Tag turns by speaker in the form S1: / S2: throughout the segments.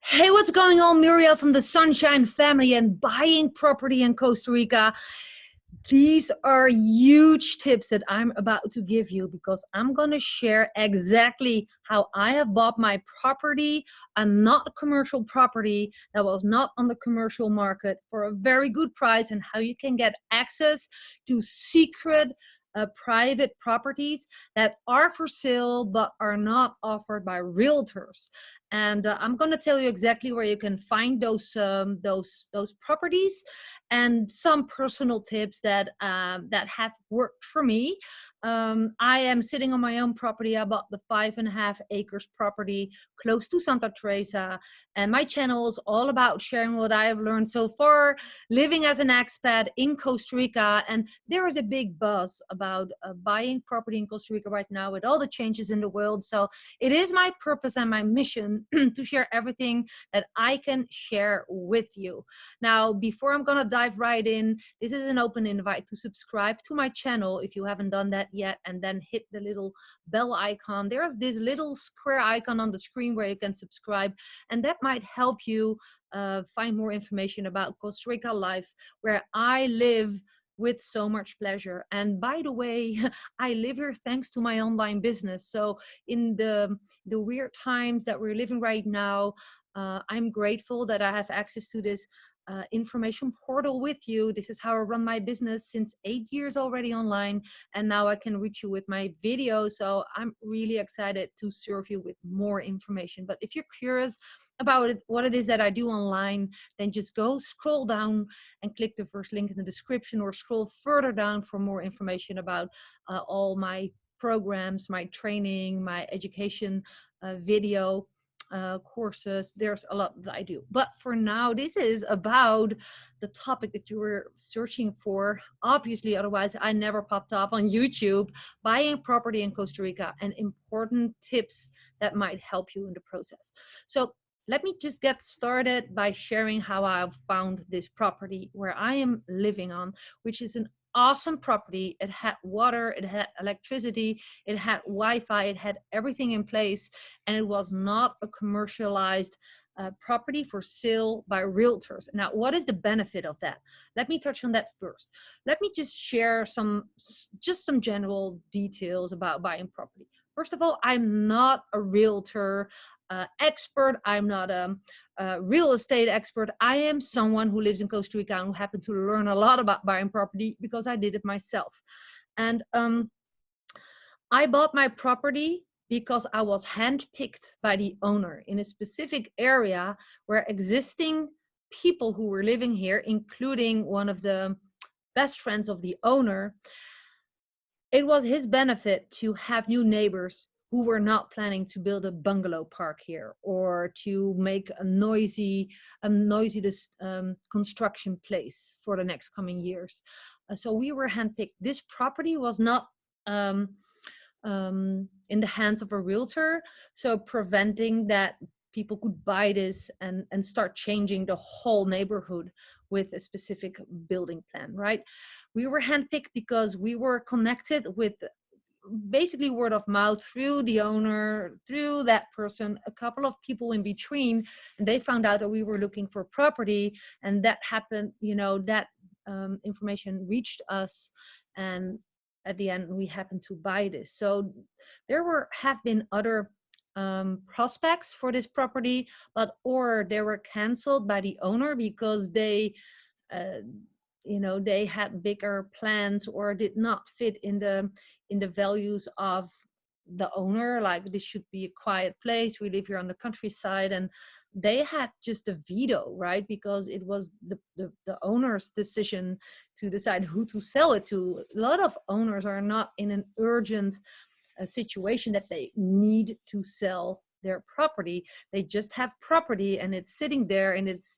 S1: Hey, what's going on? Muriel from the Sunshine Family and buying property in Costa Rica. These are huge tips that I'm about to give you because I'm going to share exactly how I have bought my property, and not a commercial property that was not on the commercial market, for a very good price, and how you can get access to secret private properties that are for sale but are not offered by realtors. And I'm going to tell you exactly where you can find those properties, and some personal tips that that have worked for me. I am sitting on my own property. I bought the 5.5 acres property close to Santa Teresa, and my channel is all about sharing what I have learned so far living as an expat in Costa Rica. And there is a big buzz about buying property in Costa Rica right now with all the changes in the world. So it is my purpose and my mission to share everything that I can share with you. Now, before I'm gonna dive right in, this is an open invite to subscribe to my channel if you haven't done that yet, and then hit the little bell icon. There's this little square icon on the screen where you can subscribe, and that might help you find more information about Costa Rica life, where I live with so much pleasure. And by the way, I live here thanks to my online business. So in the weird times that we're living right now, I'm grateful that I have access to this information portal with you. This is how I run my business since 8 years already online, and now I can reach you with my videos. So I'm really excited to serve you with more information. But if you're curious about what it is that I do online, then just go scroll down and click the first link in the description, or scroll further down for more information about all my programs, my training, my education video courses. There's a lot that I do, but for now this is about the topic that you were searching for, obviously, otherwise I never popped up on YouTube: buying property in Costa Rica, and important tips that might help you in the process. So let me just get started by sharing how I've found this property where I am living on, which is an awesome property. It had water, it had electricity, it had Wi-Fi, it had everything in place, and it was not a commercialized property for sale by realtors. Now, what is the benefit of that? Let me touch on that first. Let me just share some general details about buying property. First of all, I'm not a realtor expert. I'm not a real estate expert. I am someone who lives in Costa Rica and who happened to learn a lot about buying property because I did it myself. And I bought my property because I was handpicked by the owner in a specific area where existing people who were living here, including one of the best friends of the owner, it was his benefit to have new neighbors who were not planning to build a bungalow park here, or to make a noisy construction place for the next coming years. So we were handpicked. This property was not in the hands of a realtor, so preventing that people could buy this and start changing the whole neighborhood with a specific building plan, right? We were handpicked because we were connected with basically word of mouth through the owner, through that person, a couple of people in between, and they found out that we were looking for property, and that happened, that information reached us, and at the end we happened to buy this. So there have been other prospects for this property, but or they were canceled by the owner because they they had bigger plans or did not fit in the values of the owner. Like, this should be a quiet place, we live here on the countryside, and they had just a veto, right? Because it was the owner's decision to decide who to sell it to. A lot of owners are not in an urgent situation that they need to sell their property. They just have property and it's sitting there and it's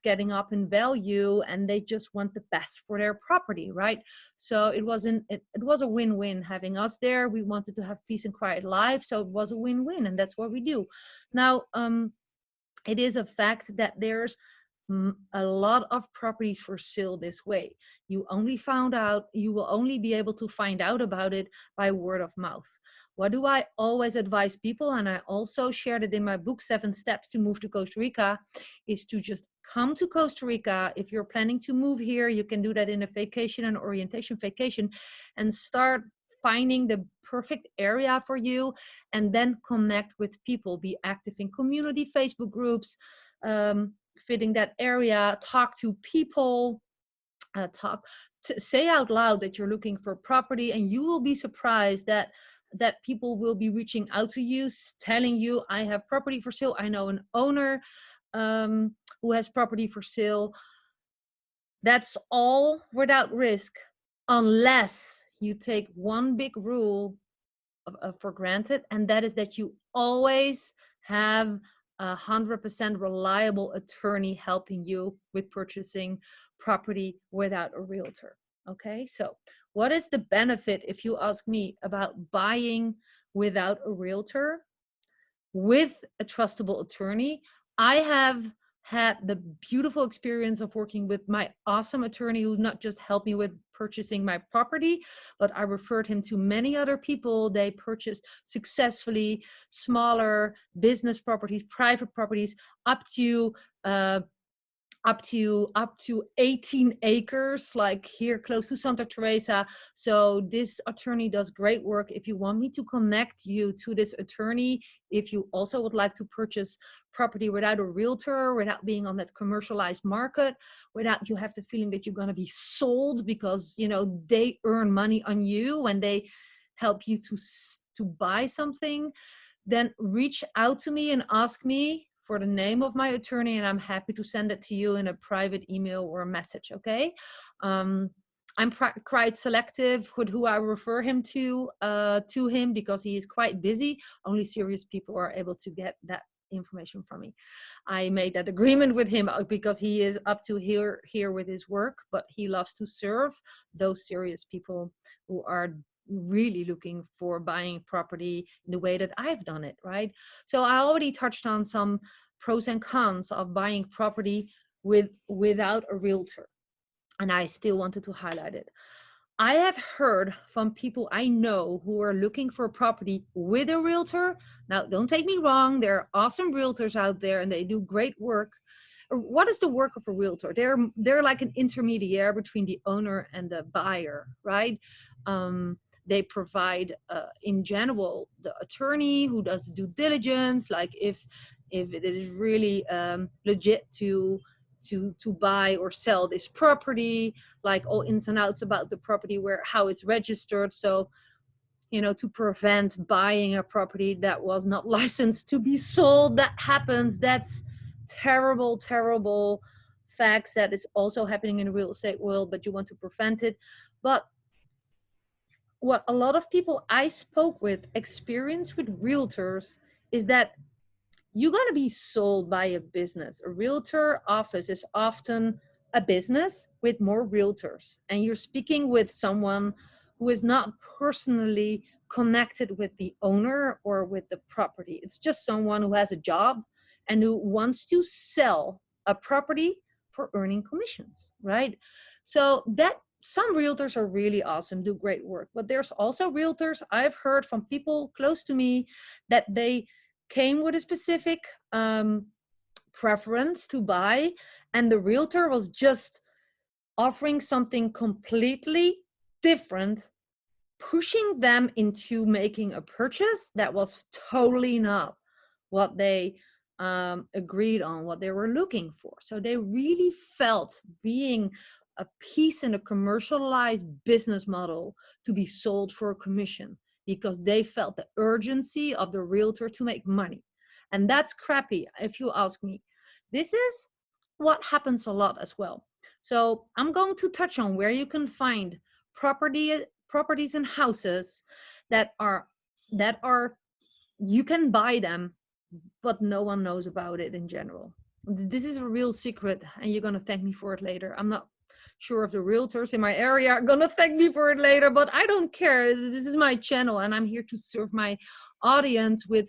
S1: getting up in value, and they just want the best for their property, right? So it was a win-win having us there. We wanted to have peace and quiet life, so it was a win-win, and that's what we do. Now, it is a fact that there's a lot of properties for sale this way. You will only be able to find out about it by word of mouth. What do I always advise people? And I also shared it in my book, 7 Steps to Move to Costa Rica, is to just come to Costa Rica. If you're planning to move here, you can do that in a vacation, an orientation vacation, and start finding the perfect area for you, and then connect with people, be active in community Facebook groups, fitting that area, talk to people, say out loud that you're looking for property, and you will be surprised that people will be reaching out to you, telling you, I have property for sale. I know an owner who has property for sale. That's all without risk, unless you take one big rule for granted, and that is that you always have 100% reliable attorney helping you with purchasing property without a realtor. Okay, so what is the benefit, if you ask me, about buying without a realtor with a trustable attorney? I have had the beautiful experience of working with my awesome attorney, who not just helped me with purchasing my property, but I referred him to many other people. They purchased successfully smaller business properties, private properties, up to uh, up to 18 acres, like here close to Santa Teresa. So this attorney does great work. If you want me to connect you to this attorney, if you also would like to purchase property without a realtor, without being on that commercialized market, without you have the feeling that you're going to be sold, because they earn money on you when they help you to buy something, then reach out to me and ask me for the name of my attorney, and I'm happy to send it to you in a private email or a message. Okay. I'm quite selective with who I refer him to him, because he is quite busy. Only serious people are able to get that information from me. I made that agreement with him because he is up to here with his work, but he loves to serve those serious people who are really looking for buying property in the way that I've done it, right? So I already touched on some pros and cons of buying property without a realtor, and I still wanted to highlight it. I have heard from people I know who are looking for a property with a realtor. Now, don't take me wrong, there are awesome realtors out there and they do great work. What is the work of a realtor? They're like an intermediary between the owner and the buyer, right? They provide, in general, the attorney who does the due diligence, like if it is really legit to buy or sell this property, like all ins and outs about the property, how it's registered. So, to prevent buying a property that was not licensed to be sold. That happens. That's terrible, terrible facts that is also happening in the real estate world, but you want to prevent it. But what a lot of people I spoke with experience with realtors is that you're going to be sold by a business. A realtor office is often a business with more realtors, and you're speaking with someone who is not personally connected with the owner or with the property. It's just someone who has a job and who wants to sell a property for earning commissions, right? So that some realtors are really awesome, do great work, but there's also realtors I've heard from people close to me that they came with a specific preference to buy, and the realtor was just offering something completely different, pushing them into making a purchase that was totally not what they agreed on, what they were looking for. So they really felt being a piece in a commercialized business model to be sold for a commission, because they felt the urgency of the realtor to make money. And that's crappy, if you ask me. This is what happens a lot as well. So I'm going to touch on where you can find properties and houses that are you can buy them, but no one knows about it in general. This is a real secret, and you're going to thank me for it later. I'm not sure if the realtors in my area are going to thank me for it later, but I don't care. This is my channel, and I'm here to serve my audience with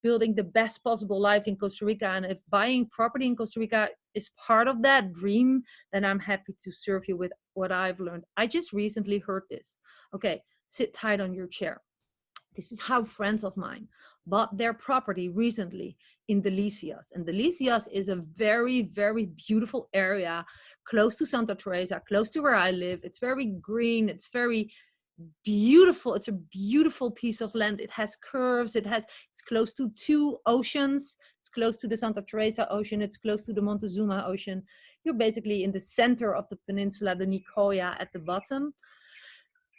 S1: building the best possible life in Costa Rica. And if buying property in Costa Rica is part of that dream, then I'm happy to serve you with what I've learned. I just recently heard this. Okay, sit tight on your chair. This is how friends of mine bought their property recently in Delicias. And Delicias is a very, very beautiful area close to Santa Teresa, close to where I live. It's very green. It's very beautiful. It's a beautiful piece of land. It has curves. It's close to two oceans. It's close to the Santa Teresa Ocean. It's close to the Montezuma Ocean. You're basically in the center of the peninsula, the Nicoya at the bottom.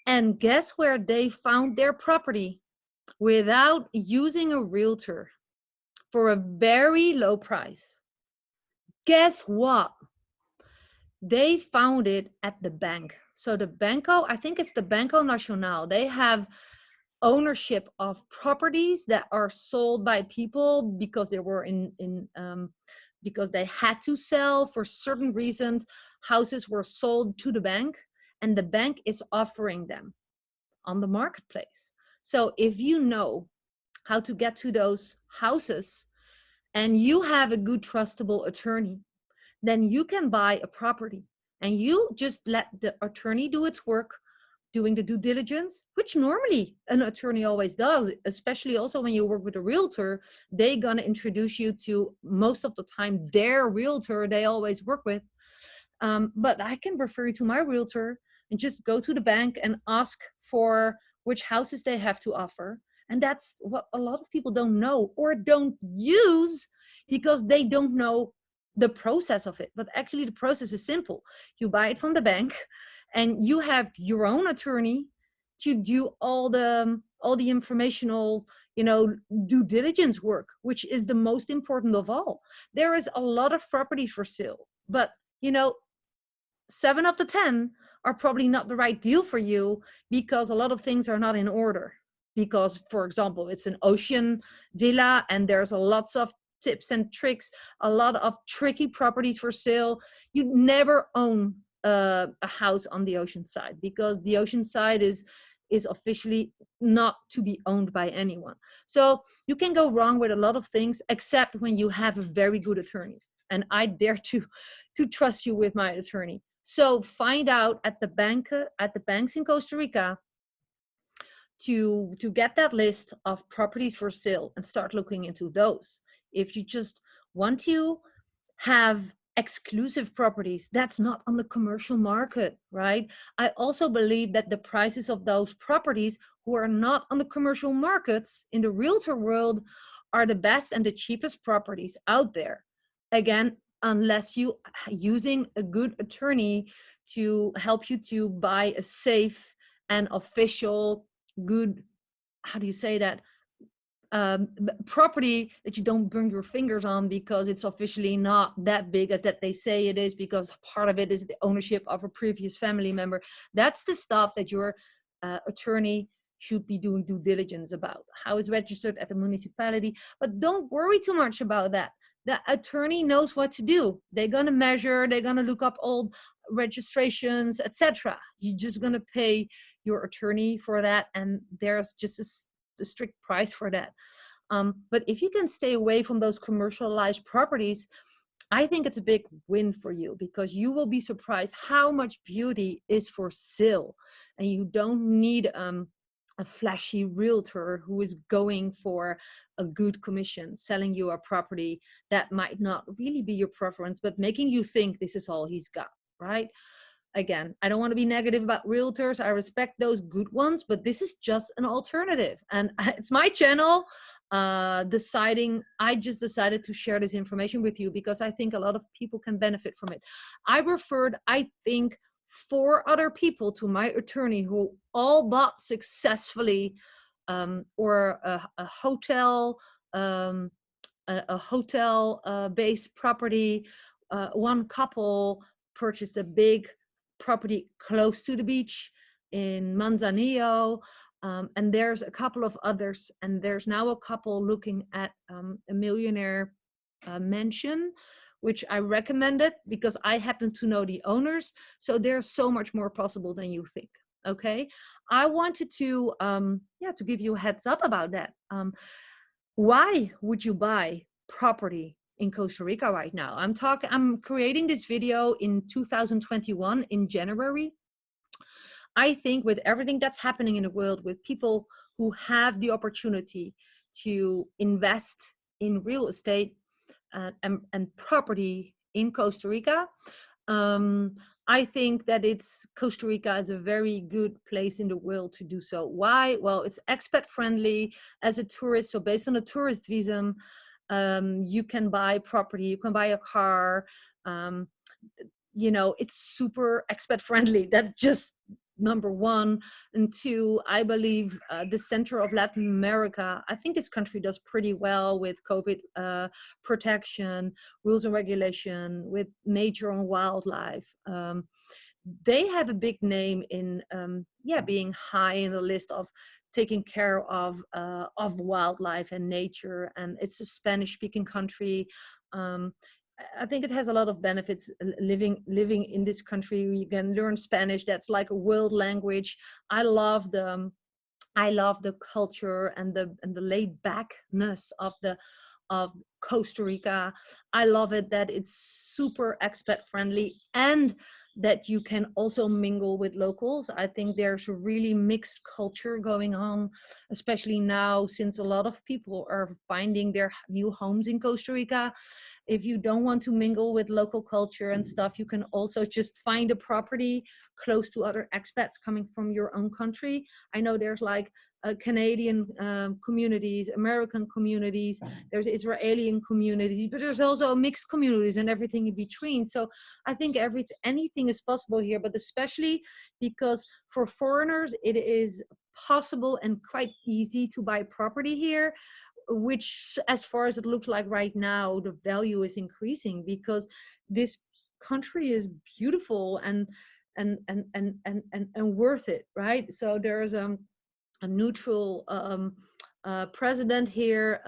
S1: And guess where they found their property without using a realtor for a very low price? Guess what? They found it at the bank. So the Banco, I think it's the Banco Nacional. They have ownership of properties that are sold by people because they were because they had to sell for certain reasons. Houses were sold to the bank, and the bank is offering them on the marketplace. So if you know how to get to those houses and you have a good trustable attorney, then you can buy a property and you just let the attorney do its work, doing the due diligence, which normally an attorney always does, especially also when you work with a realtor. They're going to introduce you to, most of the time, their realtor they always work with. But I can refer you to my realtor and just go to the bank and ask for which houses they have to offer. And that's what a lot of people don't know or don't use because they don't know the process of it. But actually the process is simple. You buy it from the bank and you have your own attorney to do all the informational, due diligence work, which is the most important of all. There is a lot of properties for sale, but 7 of the 10 are probably not the right deal for you because a lot of things are not in order. Because, for example, it's an ocean villa and there's lots of tips and tricks, a lot of tricky properties for sale. You never own a house on the ocean side because the ocean side is officially not to be owned by anyone. So you can go wrong with a lot of things, except when you have a very good attorney. And I dare to trust you with my attorney. So find out at the banks in Costa Rica to get that list of properties for sale and start looking into those. If you just want to have exclusive properties that's not on the commercial market, right? I also believe that the prices of those properties who are not on the commercial markets in the realtor world are the best and the cheapest properties out there. Again, unless you using a good attorney to help you to buy a safe and official, good, how do you say that, property that you don't burn your fingers on because it's officially not that big as that they say it is, because part of it is the ownership of a previous family member. That's the stuff that your attorney should be doing due diligence about, how it's registered at the municipality. But don't worry too much about that. The attorney knows what to do. They're going to measure, they're going to look up old registrations, etc. You're just going to pay your attorney for that, and there's just a strict price for that. But if you can stay away from those commercialized properties, I think it's a big win for you, because you will be surprised how much beauty is for sale, and you don't need a flashy realtor who is going for a good commission, selling you a property that might not really be your preference, but making you think this is all he's got, right? Again, I don't want to be negative about realtors. I respect those good ones, but this is just an alternative. And it's my channel I just decided to share this information with you because I think a lot of people can benefit from it. I referred, I think, 4 other people to my attorney who all bought successfully or a hotel, a hotel based property. One couple purchased a big property close to the beach in Manzanillo, and there's a couple of others, and there's now a couple looking at a millionaire mansion, which I recommended because I happen to know the owners. So there's so much more possible than you think. Okay, I wanted to to give you a heads up about that. Why would you buy property in Costa Rica right now? I'm creating this video in 2021 in January. I think with everything that's happening in the world, with people who have the opportunity to invest in real estate and property in Costa Rica, um, I think that Costa Rica is a very good place in the world to do so. Why? Well, it's expat friendly as a tourist. So based on a tourist visa, you can buy property, you can buy a car. Um, it's super expat friendly. That's just number one. And two, I believe the center of Latin America, I think this country does pretty well with COVID protection, rules and regulation, with nature and wildlife. They have a big name in being high in the list of taking care of wildlife and nature. And it's a Spanish speaking country. I think it has a lot of benefits living in this country. You can learn Spanish. That's like a world language. I love the culture and the laid backness of Costa Rica. I love it that it's super expat friendly and that you can also mingle with locals. I think there's a really mixed culture going on, especially now since a lot of people are finding their new homes in Costa Rica. If you don't want to mingle with local culture and stuff, you can also just find a property close to other expats coming from your own country. I know there's like Canadian communities, American communities, there's Israeli communities, but there's also mixed communities and everything in between. So I think anything is possible here, but especially because for foreigners, it is possible and quite easy to buy property here, which, as far as it looks like right now, the value is increasing because this country is beautiful and worth it, right? So there's a neutral president here.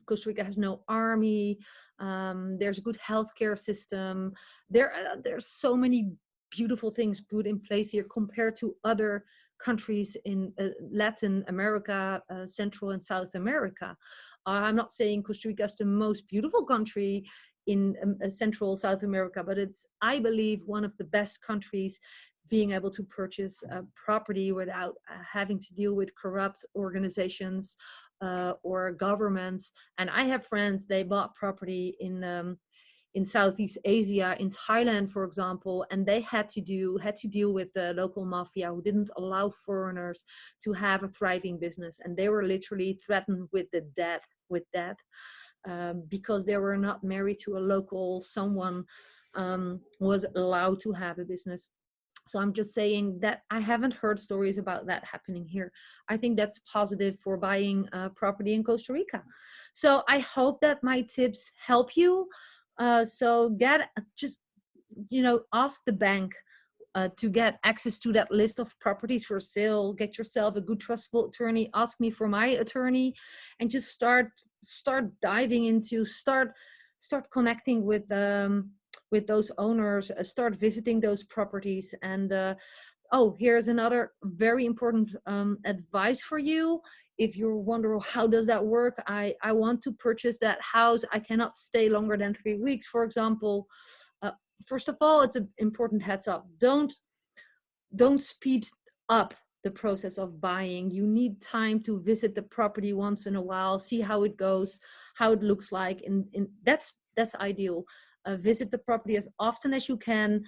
S1: Costa Rica has no army. There's a good healthcare system. There's so many beautiful things good in place here compared to other countries in Latin America, Central and South America. I'm not saying Costa Rica is the most beautiful country in Central South America, but it's, I believe, one of the best countries being able to purchase property without having to deal with corrupt organizations or governments. And I have friends, they bought property in Southeast Asia, in Thailand, for example, and they had to deal with the local mafia who didn't allow foreigners to have a thriving business, and they were literally threatened with death because they were not married to a local. Someone was allowed to have a business. So I'm just saying that I haven't heard stories about that happening here. I think that's positive for buying property in Costa Rica. So I hope that my tips help you. So ask the bank to get access to that list of properties for sale. Get yourself a good trustable attorney. Ask me for my attorney, and just start diving into, start connecting with those owners, start visiting those properties. And here's another very important advice for you. If you're wondering how does that work, I want to purchase that house, I cannot stay longer than 3 weeks, for example. First of all, it's an important heads up. Don't speed up the process of buying. You need time to visit the property once in a while, see how it goes, how it looks like, and that's ideal. Visit the property as often as you can,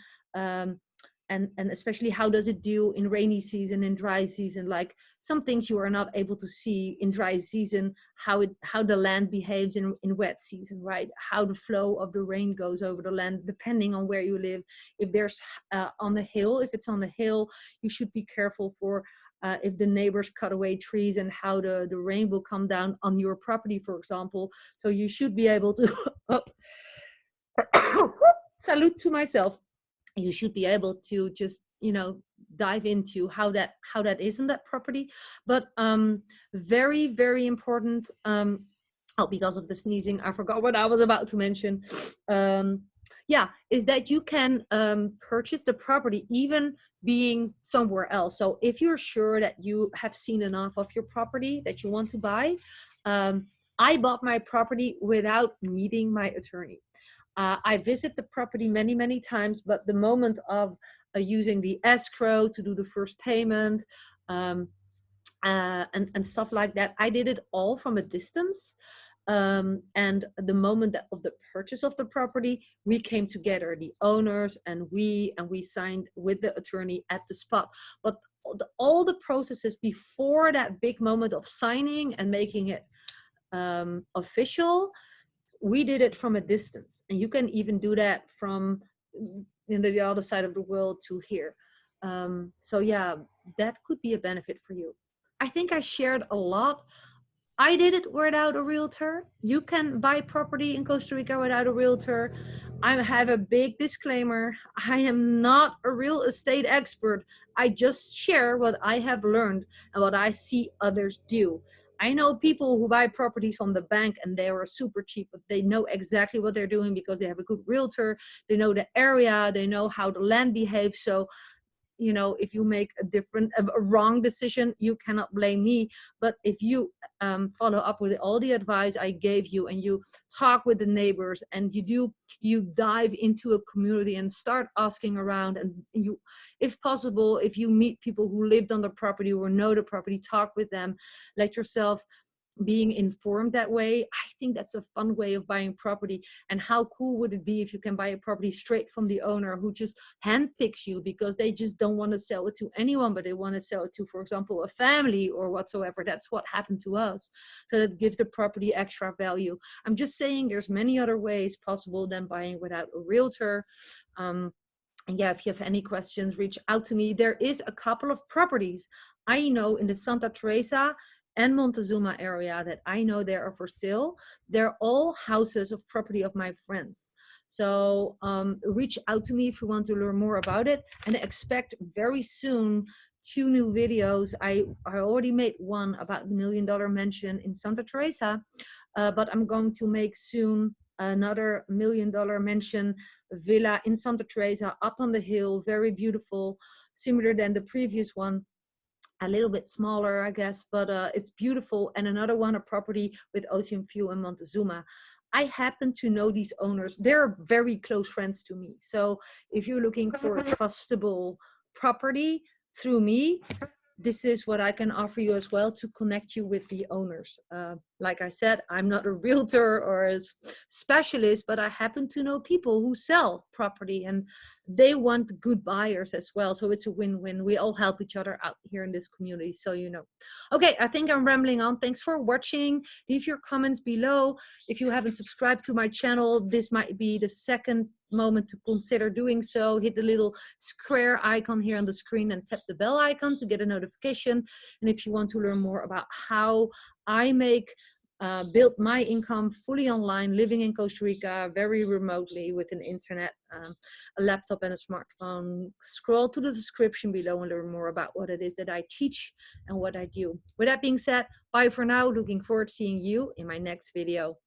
S1: and especially how does it do in rainy season, in dry season. Like some things you are not able to see in dry season, how the land behaves in wet season, right? How the flow of the rain goes over the land, depending on where you live. If there's if it's on the hill, you should be careful for if the neighbors cut away trees and how the rain will come down on your property, for example. So you should be able to salute to myself. You should be able to just dive into how that is in that property. But very, very important, because of the sneezing, I forgot what I was about to mention, is that you can purchase the property even being somewhere else. So if you're sure that you have seen enough of your property that you want to buy, I bought my property without meeting my attorney. I visit the property many, many times, but the moment of using the escrow to do the first payment, and stuff like that. I did it all from a distance. And the moment of the purchase of the property, we came together, the owners and we signed with the attorney at the spot. But all the processes before that big moment of signing and making it official, we did it from a distance. And you can even do that from the other side of the world to here. So yeah, that could be a benefit for you. I think I shared a lot. I did it without a realtor. You can buy property in Costa Rica without a realtor. I have a big disclaimer. I am not a real estate expert. I just share what I have learned and what I see others do. I know people who buy properties from the bank and they are super cheap, but they know exactly what they're doing because they have a good realtor. They know the area, they know how the land behaves. So if you make a wrong decision, you cannot blame me. But if you follow up with all the advice I gave you, and you talk with the neighbors, and you dive into a community and start asking around, and you, if possible, if you meet people who lived on the property or know the property, talk with them, let yourself being informed that way. I think that's a fun way of buying property. And how cool would it be if you can buy a property straight from the owner who just handpicks you because they just don't want to sell it to anyone, but they want to sell it to, for example, a family or whatsoever. That's what happened to us. So that gives the property extra value. I'm just saying there's many other ways possible than buying without a realtor. And yeah, if you have any questions, reach out to me. There is a couple of properties I know in the Santa Teresa and Montezuma area that I know they are for sale. They're all houses of property of my friends. So reach out to me if you want to learn more about it, and expect very soon 2 new videos. I already made one about the $1 Million Mansion in Santa Teresa, but I'm going to make soon another $1 Million Mansion villa in Santa Teresa up on the hill, very beautiful, similar than the previous one. A little bit smaller, I guess, but it's beautiful. And another one, a property with ocean view in Montezuma. I happen to know these owners. They're very close friends to me. So if you're looking for a trustable property through me, this is what I can offer you as well, to connect you with the owners. Like I said, I'm not a realtor or a specialist, but I happen to know people who sell property and they want good buyers as well. So it's a win-win. We all help each other out here in this community. So, okay, I think I'm rambling on. Thanks for watching. Leave your comments below. If you haven't subscribed to my channel, this might be the second moment to consider doing so. Hit the little square icon here on the screen and tap the bell icon to get a notification. And if you want to learn more about how I build my income fully online, living in Costa Rica, very remotely with an internet, a laptop and a smartphone, scroll to the description below and learn more about what it is that I teach and what I do. With that being said, bye for now. Looking forward to seeing you in my next video.